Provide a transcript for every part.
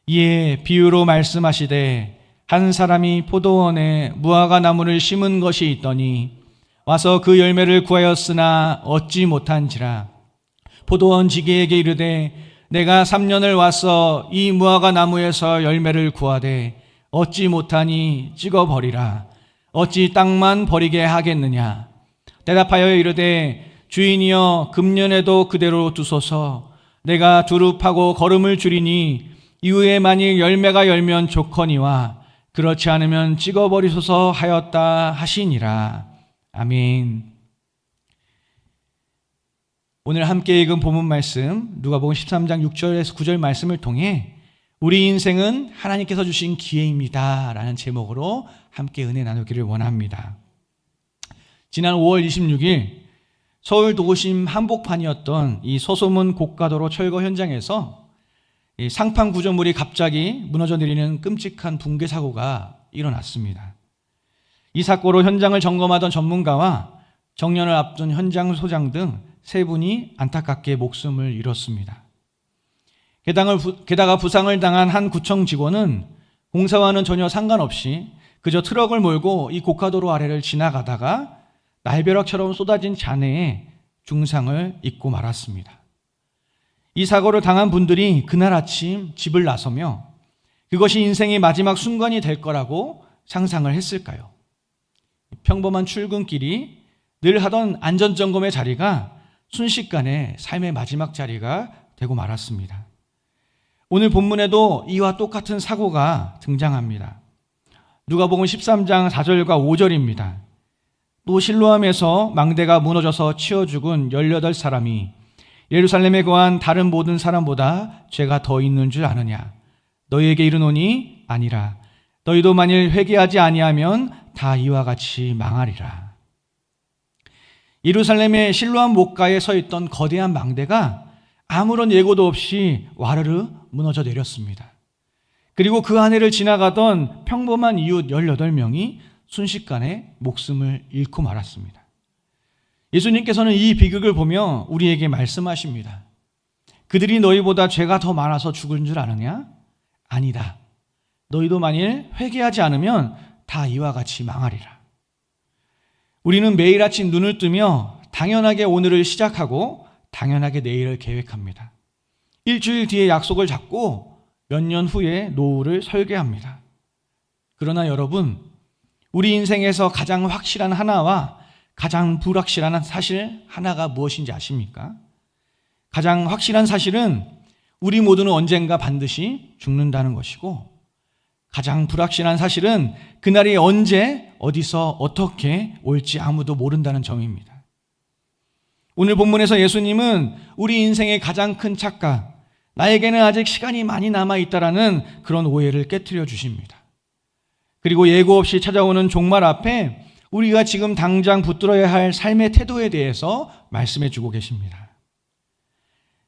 이에 비유로 말씀하시되 한 사람이 포도원에 무화과 나무를 심은 것이 있더니 와서 그 열매를 구하였으나 얻지 못한지라. 포도원 지기에게 이르되 내가 3년을 와서 이 무화과 나무에서 열매를 구하되 얻지 못하니 찍어버리라. 어찌 땅만 버리게 하겠느냐. 대답하여 이르되 주인이여 금년에도 그대로 두소서. 내가 두릅하고 거름을 줄이니 이후에 만일 열매가 열면 좋거니와 그렇지 않으면 찍어버리소서 하였다 하시니라. 아멘. 오늘 함께 읽은 본문 말씀 누가복음 13장 6절에서 9절 말씀을 통해 우리 인생은 하나님께서 주신 기회입니다 라는 제목으로 함께 은혜 나누기를 원합니다. 지난 5월 26일 서울 도심 한복판이었던 이 서소문 고가도로 철거 현장에서 이 상판 구조물이 갑자기 무너져 내리는 끔찍한 붕괴 사고가 일어났습니다. 이 사고로 현장을 점검하던 전문가와 정년을 앞둔 현장 소장 등 세 분이 안타깝게 목숨을 잃었습니다. 게다가 부상을 당한 한 구청 직원은 공사와는 전혀 상관없이 그저 트럭을 몰고 이 고가도로 아래를 지나가다가 날벼락처럼 쏟아진 잔해에 중상을 입고 말았습니다. 이 사고를 당한 분들이 그날 아침 집을 나서며 그것이 인생의 마지막 순간이 될 거라고 상상을 했을까요? 평범한 출근길이 늘 하던 안전점검의 자리가 순식간에 삶의 마지막 자리가 되고 말았습니다. 오늘 본문에도 이와 똑같은 사고가 등장합니다. 누가복음 13장 4절과 5절입니다. 또 실로암에서 망대가 무너져서 치어 죽은 18사람이 예루살렘에 거한 다른 모든 사람보다 죄가 더 있는 줄 아느냐. 너희에게 이르노니 아니라. 너희도 만일 회개하지 아니하면 다 이와 같이 망하리라. 예루살렘의 실로암 목가에 서 있던 거대한 망대가 아무런 예고도 없이 와르르 무너져 내렸습니다. 그리고 그 안에를 지나가던 평범한 이웃 18명이 순식간에 목숨을 잃고 말았습니다. 예수님께서는 이 비극을 보며 우리에게 말씀하십니다. 그들이 너희보다 죄가 더 많아서 죽은 줄 아느냐? 아니다. 너희도 만일 회개하지 않으면 다 이와 같이 망하리라. 우리는 매일 아침 눈을 뜨며 당연하게 오늘을 시작하고 당연하게 내일을 계획합니다. 일주일 뒤에 약속을 잡고 몇 년 후에 노후를 설계합니다. 그러나 여러분, 우리 인생에서 가장 확실한 하나와 가장 불확실한 사실 하나가 무엇인지 아십니까? 가장 확실한 사실은 우리 모두는 언젠가 반드시 죽는다는 것이고, 가장 불확실한 사실은 그날이 언제 어디서 어떻게 올지 아무도 모른다는 점입니다. 오늘 본문에서 예수님은 우리 인생의 가장 큰 착각, 나에게는 아직 시간이 많이 남아있다라는 그런 오해를 깨트려 주십니다. 그리고 예고 없이 찾아오는 종말 앞에 우리가 지금 당장 붙들어야 할 삶의 태도에 대해서 말씀해 주고 계십니다.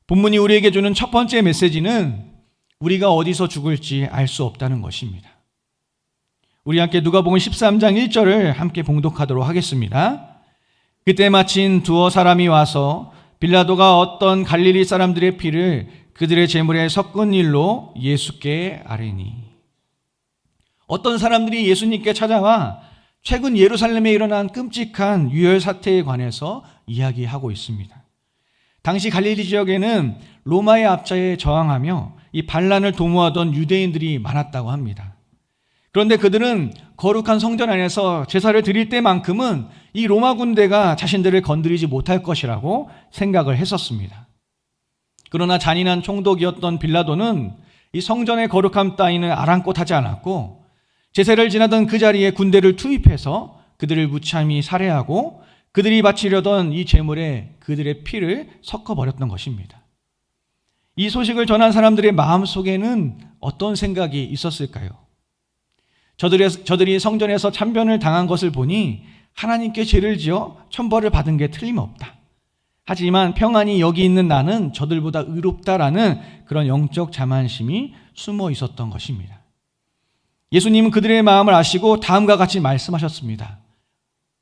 본문이 우리에게 주는 첫 번째 메시지는 우리가 어디서 죽을지 알 수 없다는 것입니다. 우리 함께 누가복음 13장 1절을 함께 봉독하도록 하겠습니다. 그때 마침 두어 사람이 와서 빌라도가 어떤 갈릴리 사람들의 피를 그들의 제물에 섞은 일로 예수께 아뢰니. 어떤 사람들이 예수님께 찾아와 최근 예루살렘에 일어난 끔찍한 유혈 사태에 관해서 이야기하고 있습니다. 당시 갈릴리 지역에는 로마의 압제에 저항하며 이 반란을 도모하던 유대인들이 많았다고 합니다. 그런데 그들은 거룩한 성전 안에서 제사를 드릴 때만큼은 이 로마 군대가 자신들을 건드리지 못할 것이라고 생각을 했었습니다. 그러나 잔인한 총독이었던 빌라도는 이 성전의 거룩함 따위는 아랑곳하지 않았고 제사를 지나던 그 자리에 군대를 투입해서 그들을 무참히 살해하고 그들이 바치려던 이 제물에 그들의 피를 섞어버렸던 것입니다. 이 소식을 전한 사람들의 마음속에는 어떤 생각이 있었을까요? 저들이 성전에서 참변을 당한 것을 보니 하나님께 죄를 지어 천벌을 받은 게 틀림없다. 하지만 평안히 여기 있는 나는 저들보다 의롭다라는 그런 영적 자만심이 숨어 있었던 것입니다. 예수님은 그들의 마음을 아시고 다음과 같이 말씀하셨습니다.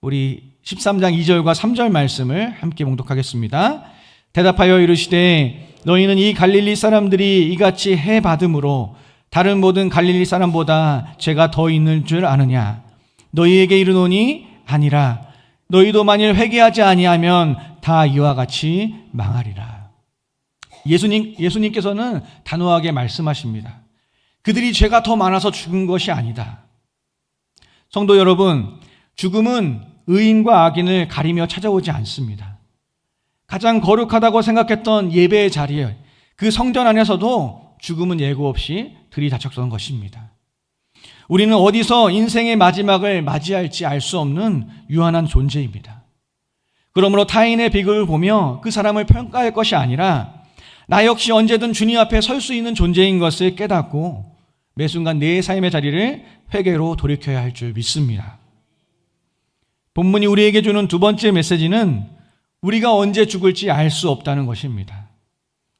우리 13장 2절과 3절 말씀을 함께 봉독하겠습니다. 대답하여 이르시되 너희는 이 갈릴리 사람들이 이같이 해 받음으로 다른 모든 갈릴리 사람보다 죄가 더 있는 줄 아느냐? 너희에게 이르노니 아니라. 너희도 만일 회개하지 아니하면 다 이와 같이 망하리라. 예수님께서는 단호하게 말씀하십니다. 그들이 죄가 더 많아서 죽은 것이 아니다. 성도 여러분, 죽음은 의인과 악인을 가리며 찾아오지 않습니다. 가장 거룩하다고 생각했던 예배의 자리에, 그 성전 안에서도 죽음은 예고 없이 들이닥쳤던 것입니다. 우리는 어디서 인생의 마지막을 맞이할지 알 수 없는 유한한 존재입니다. 그러므로 타인의 비극을 보며 그 사람을 평가할 것이 아니라 나 역시 언제든 주님 앞에 설 수 있는 존재인 것을 깨닫고 매 순간 내 삶의 자리를 회개로 돌이켜야 할 줄 믿습니다. 본문이 우리에게 주는 두 번째 메시지는 우리가 언제 죽을지 알 수 없다는 것입니다.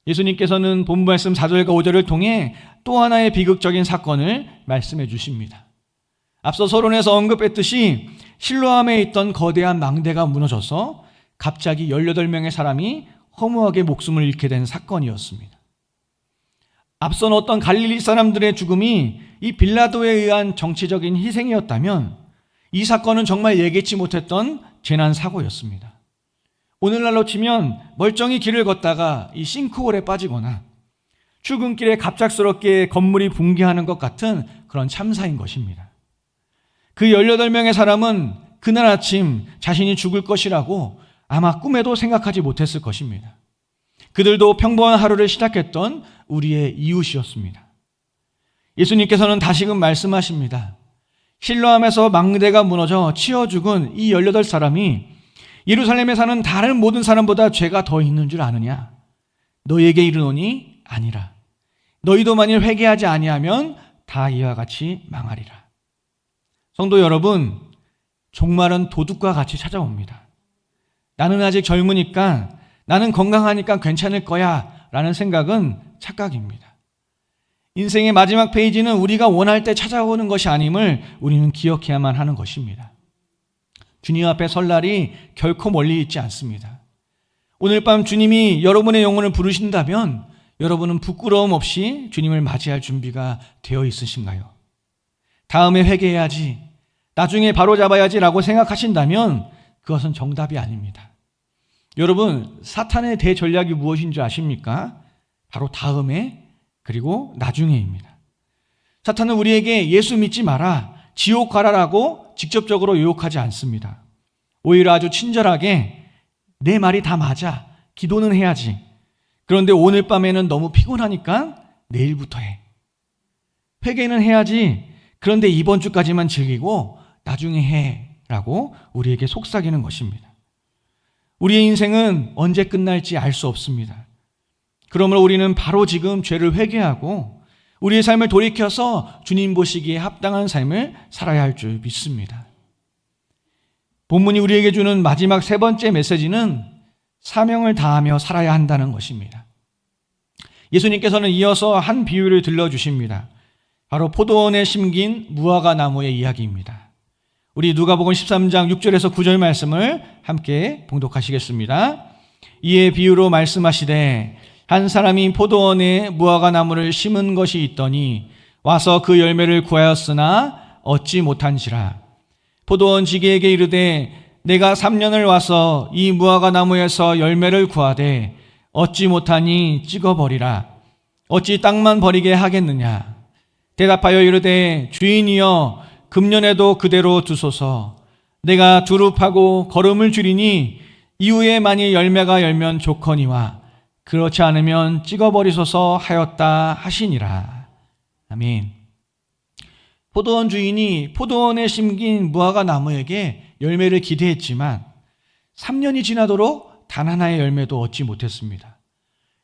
예수님께서는 본문 말씀 4절과 5절을 통해 또 하나의 비극적인 사건을 말씀해 주십니다. 앞서 서론에서 언급했듯이 실로암에 있던 거대한 망대가 무너져서 갑자기 18명의 사람이 허무하게 목숨을 잃게 된 사건이었습니다. 앞선 어떤 갈릴리 사람들의 죽음이 이 빌라도에 의한 정치적인 희생이었다면 이 사건은 정말 예기치 못했던 재난사고였습니다. 오늘날로 치면 멀쩡히 길을 걷다가 이 싱크홀에 빠지거나 출근길에 갑작스럽게 건물이 붕괴하는 것 같은 그런 참사인 것입니다. 그 18명의 사람은 그날 아침 자신이 죽을 것이라고 아마 꿈에도 생각하지 못했을 것입니다. 그들도 평범한 하루를 시작했던 우리의 이웃이었습니다. 예수님께서는 다시금 말씀하십니다. 실로암에서 망대가 무너져 치어 죽은 이 18사람이 예루살렘에 사는 다른 모든 사람보다 죄가 더 있는 줄 아느냐? 너희에게 이르노니 아니라. 너희도 만일 회개하지 아니하면 다 이와 같이 망하리라. 성도 여러분, 종말은 도둑과 같이 찾아옵니다. 나는 아직 젊으니까, 나는 건강하니까 괜찮을 거야 라는 생각은 착각입니다. 인생의 마지막 페이지는 우리가 원할 때 찾아오는 것이 아님을 우리는 기억해야만 하는 것입니다. 주님 앞에 설 날이 결코 멀리 있지 않습니다. 오늘 밤 주님이 여러분의 영혼을 부르신다면 여러분은 부끄러움 없이 주님을 맞이할 준비가 되어 있으신가요? 다음에 회개해야지, 나중에 바로잡아야지 라고 생각하신다면 그것은 정답이 아닙니다. 여러분, 사탄의 대전략이 무엇인 줄 아십니까? 바로 다음에 그리고 나중에입니다. 사탄은 우리에게 예수 믿지 마라, 지옥 가라라고 직접적으로 유혹하지 않습니다. 오히려 아주 친절하게 내 말이 다 맞아, 기도는 해야지. 그런데 오늘 밤에는 너무 피곤하니까 내일부터 해. 회개는 해야지. 그런데 이번 주까지만 즐기고 나중에 해 라고 우리에게 속삭이는 것입니다. 우리의 인생은 언제 끝날지 알 수 없습니다. 그러므로 우리는 바로 지금 죄를 회개하고 우리의 삶을 돌이켜서 주님 보시기에 합당한 삶을 살아야 할 줄 믿습니다. 본문이 우리에게 주는 마지막 세 번째 메시지는 사명을 다하며 살아야 한다는 것입니다. 예수님께서는 이어서 한 비유를 들려주십니다. 바로 포도원에 심긴 무화과 나무의 이야기입니다. 우리 누가복음 13장 6절에서 9절 말씀을 함께 봉독하시겠습니다. 이에 비유로 말씀하시되 한 사람이 포도원에 무화과 나무를 심은 것이 있더니 와서 그 열매를 구하였으나 얻지 못한지라. 포도원 지기에게 이르되 내가 3년을 와서 이 무화과 나무에서 열매를 구하되 얻지 못하니 찍어버리라. 어찌 땅만 버리게 하겠느냐. 대답하여 이르되 주인이여 금년에도 그대로 두소서. 내가 두릅하고 거름을 줄이니 이후에 만일 열매가 열면 좋거니와 그렇지 않으면 찍어버리소서 하였다 하시니라. 아멘. 포도원 주인이 포도원에 심긴 무화과 나무에게 열매를 기대했지만 3년이 지나도록 단 하나의 열매도 얻지 못했습니다.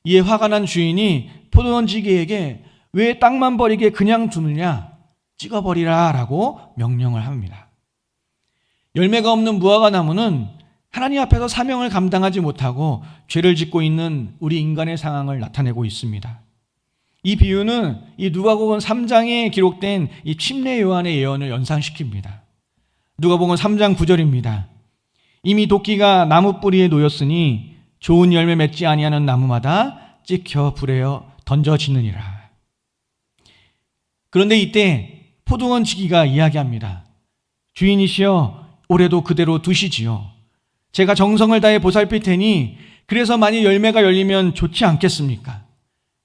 이에 화가 난 주인이 포도원 지기에게 왜 땅만 버리게 그냥 두느냐, 찍어버리라 라고 명령을 합니다. 열매가 없는 무화과 나무는 하나님 앞에서 사명을 감당하지 못하고 죄를 짓고 있는 우리 인간의 상황을 나타내고 있습니다. 이 비유는 이 누가복음 3장에 기록된 이 침례 요한의 예언을 연상시킵니다. 누가복음 3장 9절입니다. 이미 도끼가 나무 뿌리에 놓였으니 좋은 열매 맺지 아니하는 나무마다 찍혀 불에 던져지느니라. 그런데 이때 포도원 지기가 이야기합니다. 주인이시여, 올해도 그대로 두시지요. 제가 정성을 다해 보살필 테니 그래서 만일 열매가 열리면 좋지 않겠습니까?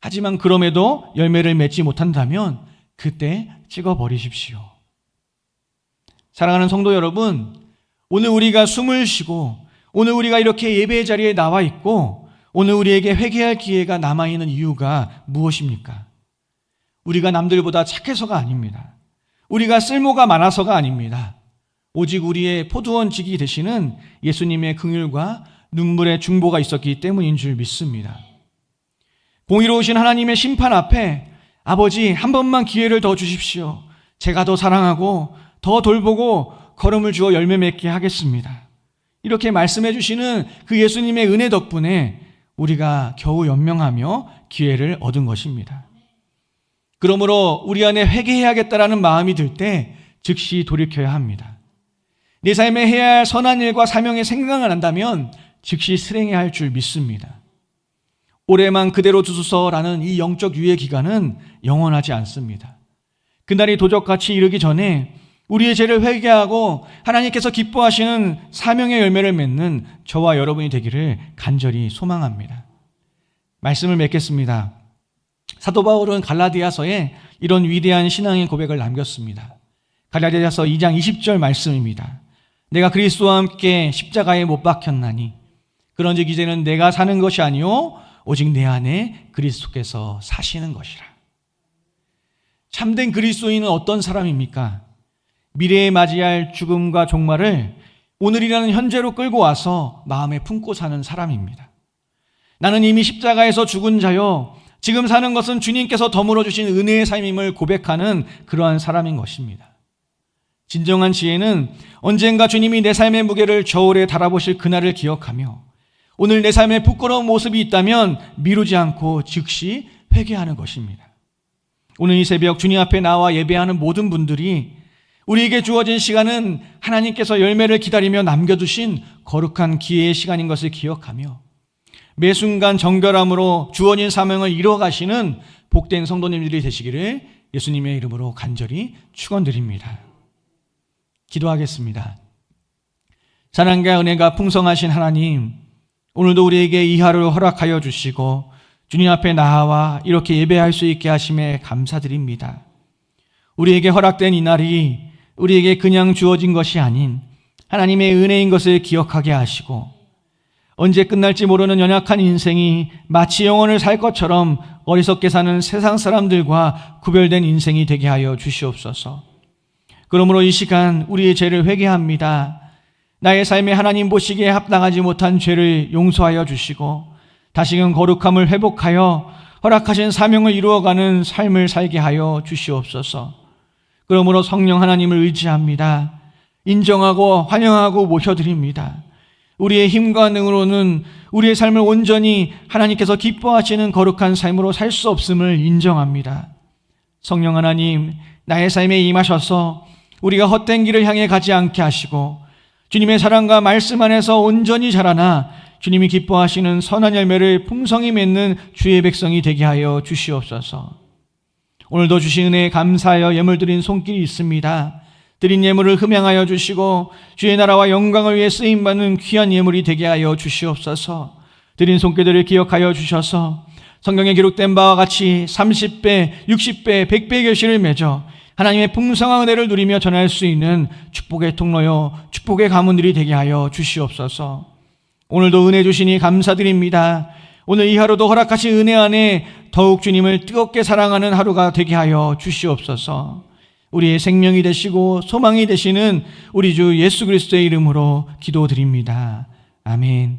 하지만 그럼에도 열매를 맺지 못한다면 그때 찍어버리십시오. 사랑하는 성도 여러분, 오늘 우리가 숨을 쉬고 오늘 우리가 이렇게 예배의 자리에 나와 있고 오늘 우리에게 회개할 기회가 남아있는 이유가 무엇입니까? 우리가 남들보다 착해서가 아닙니다. 우리가 쓸모가 많아서가 아닙니다. 오직 우리의 포도원 지기 되시는 예수님의 긍휼과 눈물의 중보가 있었기 때문인 줄 믿습니다. 공의로우신 하나님의 심판 앞에 아버지, 한 번만 기회를 더 주십시오. 제가 더 사랑하고 더 돌보고 걸음을 주어 열매 맺게 하겠습니다. 이렇게 말씀해 주시는 그 예수님의 은혜 덕분에 우리가 겨우 연명하며 기회를 얻은 것입니다. 그러므로 우리 안에 회개해야겠다라는 마음이 들 때 즉시 돌이켜야 합니다. 내 삶에 해야 할 선한 일과 사명의 생각이 난다면 즉시 실행해야 할 줄 믿습니다. 올해만 그대로 두소서라는 이 영적 유예 기간은 영원하지 않습니다. 그날이 도적같이 이르기 전에 우리의 죄를 회개하고 하나님께서 기뻐하시는 사명의 열매를 맺는 저와 여러분이 되기를 간절히 소망합니다. 말씀을 맺겠습니다. 사도 바울은 갈라디아서에 이런 위대한 신앙의 고백을 남겼습니다. 갈라디아서 2장 20절 말씀입니다. 내가 그리스도와 함께 십자가에 못 박혔나니 그런즉 이제는 내가 사는 것이 아니요 오직 내 안에 그리스도께서 사시는 것이라. 참된 그리스도인은 어떤 사람입니까? 미래에 맞이할 죽음과 종말을 오늘이라는 현재로 끌고 와서 마음에 품고 사는 사람입니다. 나는 이미 십자가에서 죽은 자요, 지금 사는 것은 주님께서 덤으로 주신 은혜의 삶임을 고백하는 그러한 사람인 것입니다. 진정한 지혜는 언젠가 주님이 내 삶의 무게를 저울에 달아보실 그날을 기억하며 오늘 내 삶에 부끄러운 모습이 있다면 미루지 않고 즉시 회개하는 것입니다. 오늘 이 새벽 주님 앞에 나와 예배하는 모든 분들이 우리에게 주어진 시간은 하나님께서 열매를 기다리며 남겨두신 거룩한 기회의 시간인 것을 기억하며 매 순간 정결함으로 주어진 사명을 이뤄가시는 복된 성도님들이 되시기를 예수님의 이름으로 간절히 축원드립니다. 기도하겠습니다. 사랑과 은혜가 풍성하신 하나님, 오늘도 우리에게 이 하루를 허락하여 주시고 주님 앞에 나와 이렇게 예배할 수 있게 하심에 감사드립니다. 우리에게 허락된 이 날이 우리에게 그냥 주어진 것이 아닌 하나님의 은혜인 것을 기억하게 하시고 언제 끝날지 모르는 연약한 인생이 마치 영혼을 살 것처럼 어리석게 사는 세상 사람들과 구별된 인생이 되게 하여 주시옵소서. 그러므로 이 시간 우리의 죄를 회개합니다. 나의 삶에 하나님 보시기에 합당하지 못한 죄를 용서하여 주시고 다시금 거룩함을 회복하여 허락하신 사명을 이루어가는 삶을 살게 하여 주시옵소서. 그러므로 성령 하나님을 의지합니다. 인정하고 환영하고 모셔드립니다. 우리의 힘과 능으로는 우리의 삶을 온전히 하나님께서 기뻐하시는 거룩한 삶으로 살 수 없음을 인정합니다. 성령 하나님, 나의 삶에 임하셔서 우리가 헛된 길을 향해 가지 않게 하시고 주님의 사랑과 말씀 안에서 온전히 자라나 주님이 기뻐하시는 선한 열매를 풍성히 맺는 주의 백성이 되게 하여 주시옵소서. 오늘도 주신 은혜에 감사하여 예물 드린 손길이 있습니다. 드린 예물을 흠양하여 주시고 주의 나라와 영광을 위해 쓰임받는 귀한 예물이 되게 하여 주시옵소서. 드린 손길들을 기억하여 주셔서 성경에 기록된 바와 같이 30배, 60배, 100배의 결실을 맺어 하나님의 풍성한 은혜를 누리며 전할 수 있는 축복의 통로요, 축복의 가문들이 되게 하여 주시옵소서. 오늘도 은혜 주시니 감사드립니다. 오늘 이 하루도 허락하신 은혜 안에 더욱 주님을 뜨겁게 사랑하는 하루가 되게 하여 주시옵소서. 우리의 생명이 되시고 소망이 되시는 우리 주 예수 그리스도의 이름으로 기도드립니다. 아멘.